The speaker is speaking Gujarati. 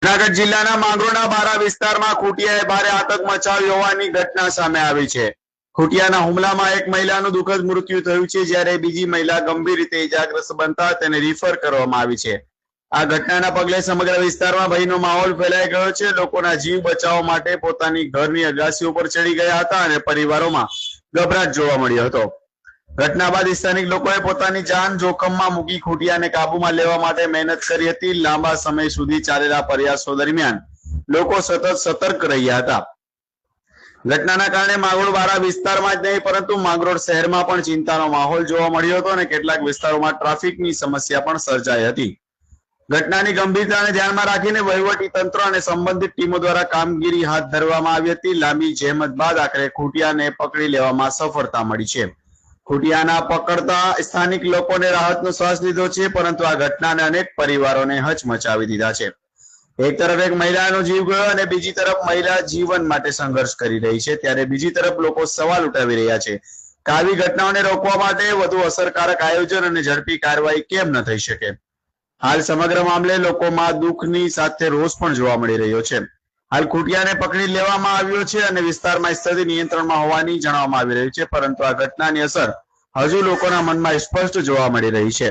જૂનાગઢ જિલ્લાના માંગરોળના બારા વિસ્તારમાં ખૂંટિયાએ ભારે આતંક મચાવ્યો હોવાની ઘટના સામે આવી છે. ખૂંટિયાના હુમલામાં એક મહિલાનું દુઃખદ મૃત્યુ થયું છે, જ્યારે બીજી મહિલા ગંભીર રીતે ઇજાગ્રસ્ત બનતા તેને રિફર કરવામાં આવી છે. આ ઘટનાના પગલે સમગ્ર વિસ્તારમાં ભયનો માહોલ ફેલાઈ ગયો છે. લોકોના જીવ બચાવવા માટે પોતાની ઘરની અગાસી ઉપર ચડી ગયા હતા અને પરિવારોમાં ગભરાટ જોવા મળ્યો હતો. ઘટના બાદ સ્થાનિક લોકોએ પોતાની જાન જોખમમાં મૂકી ખૂંટિયાને કાબૂમાં લેવા માટે મહેનત કરી હતી. લાંબા સમય સુધી ચાલેલા પ્રયાસો દરમિયાન લોકો સતત સતર્ક રહ્યા હતા. ઘટનાના કારણે માંગરોળ બારા વિસ્તારમાં જ નહીં પરંતુ માંગરોળ શહેરમાં પણ ચિંતાનો માહોલ જોવા મળ્યો હતો અને કેટલાક વિસ્તારોમાં ટ્રાફિકની સમસ્યા પણ સર્જાઈ હતી. ઘટનાની ગંભીરતાને ધ્યાનમાં રાખીને વહીવટી તંત્ર અને સંબંધિત ટીમો દ્વારા કામગીરી હાથ ધરવામાં આવી હતી. લાંબી જહેમત બાદ આખરે ખૂંટિયાને પકડી લેવામાં સફળતા મળી છે. ખૂંટિયાના પકડતા સ્થાનિક લોકોને રાહતનો શ્વાસ લીધો છે, પરંતુ આ ઘટનાને અનેક પરિવારોને હચમચાવી દીધા છે. એક તરફ એક મહિલાનો જીવ ગયો અને બીજી તરફ મહિલા જીવન માટે સંઘર્ષ કરી રહી છે, ત્યારે બીજી તરફ લોકો સવાલ ઉઠાવી રહ્યા છે કે આવી ઘટનાઓને રોકવા માટે વધુ અસરકારક આયોજન અને ઝડપી કાર્યવાહી કેમ ન થઈ શકે. હાલ સમગ્ર મામલે લોકોમાં દુઃખની સાથે રોષ પણ જોવા મળી રહ્યો છે. હાલ ખૂંટિયાને પકડી લેવામાં આવ્યો છે અને વિસ્તારમાં સ્થિતિ નિયંત્રણમાં હોવાની જાણવામાં આવી રહ્યું છે, પરંતુ આ ઘટનાની અસર હજુ લોકોના મનમાં સ્પષ્ટ જોવા મળી રહી છે.